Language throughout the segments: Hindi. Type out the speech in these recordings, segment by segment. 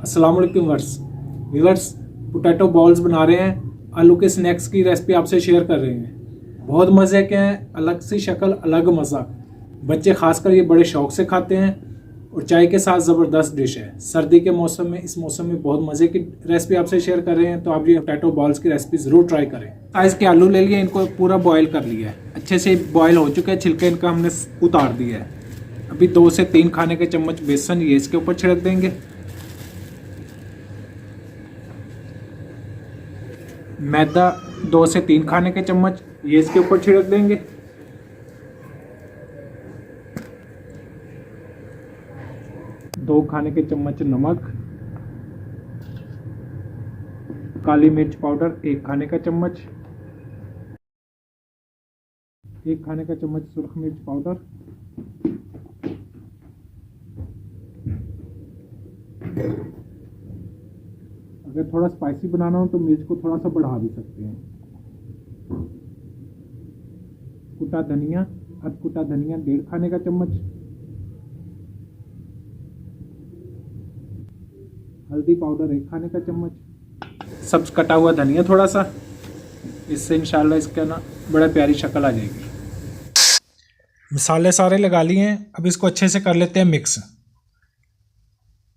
अस्सलाम वालेकुम व्यूअर्स, पोटैटो बॉल्स बना रहे हैं। आलू के स्नैक्स की रेसिपी आपसे शेयर कर रहे हैं। बहुत मज़े के हैं, अलग सी शक्ल, अलग मज़ा। बच्चे खासकर ये बड़े शौक से खाते हैं और चाय के साथ ज़बरदस्त डिश है। सर्दी के मौसम में, इस मौसम में बहुत मज़े की रेसिपी आपसे शेयर कर रहे हैं। तो आप ये पोटैटो बॉल्स की रेसिपी ज़रूर ट्राई करें। साइज़ के आलू ले लिए, इनको पूरा बॉयल कर लिया है। अच्छे से बॉयल हो चुके हैं, छिलके इनका हमने उतार दिया है। अभी 2 से 3 खाने के चम्मच बेसन ये इसके ऊपर छिड़क देंगे। मैदा 2 से 3 खाने के चम्मच ये इसके ऊपर छिड़क देंगे। दो खाने के चम्मच नमक, काली मिर्च पाउडर 1 खाने का चम्मच, 1 खाने का चम्मच सुर्ख मिर्च पाउडर, अगर थोड़ा स्पाइसी बनाना हो तो मिर्च को थोड़ा सा बढ़ा भी सकते हैं। कुटा धनिया, अधकुटा धनिया 1.5 खाने का चम्मच, हल्दी पाउडर 1 खाने का चम्मच, सब्ज कटा हुआ धनिया थोड़ा सा। इससे इंशाल्लाह इसका ना बड़ा प्यारी शक्ल आ जाएगी। मसाले सारे लगा लिए हैं, अब इसको अच्छे से कर लेते हैं मिक्स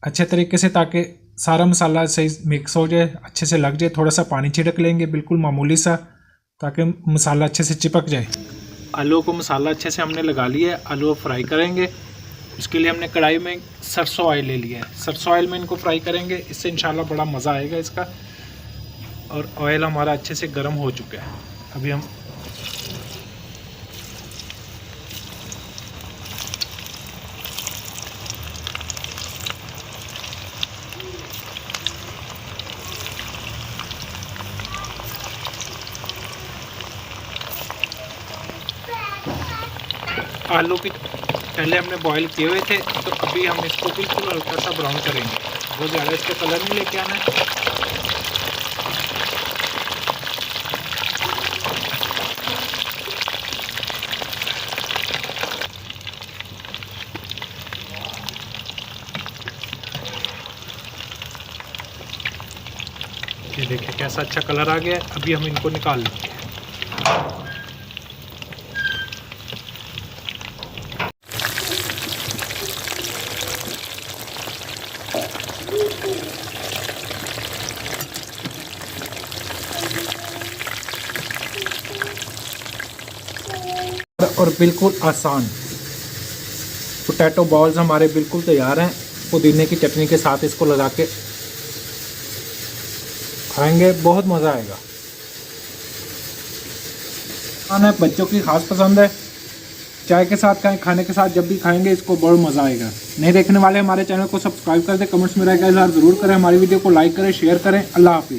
अच्छे तरीके से, ताकि सारा मसाला सही मिक्स हो जाए, अच्छे से लग जाए। थोड़ा सा पानी छिड़क लेंगे, बिल्कुल मामूली सा, ताकि मसाला अच्छे से चिपक जाए। आलू को मसाला अच्छे से हमने लगा लिया है। आलू फ्राई करेंगे, इसके लिए हमने कढ़ाई में सरसों ऑयल ले लिया है। सरसों ऑयल में इनको फ्राई करेंगे, इससे इंशाल्लाह बड़ा मज़ा आएगा इसका। और ऑयल हमारा अच्छे से गर्म हो चुका है। अभी हम आलू की पहले हमने बॉईल किए हुए थे, तो अभी हम इसको बिल्कुल हल्का सा ब्राउन करेंगे। बहुत ज़्यादा इसका कलर नहीं लेके आना है। ये देखिए कैसा अच्छा कलर आ गया है। अभी हम इनको निकाल लेंगे। और बिल्कुल आसान पोटैटो बॉल्स हमारे बिल्कुल तैयार हैं। पुदीने की चटनी के साथ इसको लगा के खाएंगे, बहुत मज़ा आएगा। खाना बच्चों की खास पसंद है, चाय के साथ खाएं, खाने के साथ जब भी खाएंगे इसको बहुत मज़ा आएगा। नए देखने वाले हमारे चैनल को सब्सक्राइब कर दें, कमेंट्स में राय का इज़हार ज़रूर करें, हमारी वीडियो को लाइक करें, शेयर करें। अल्लाह हाफिज़।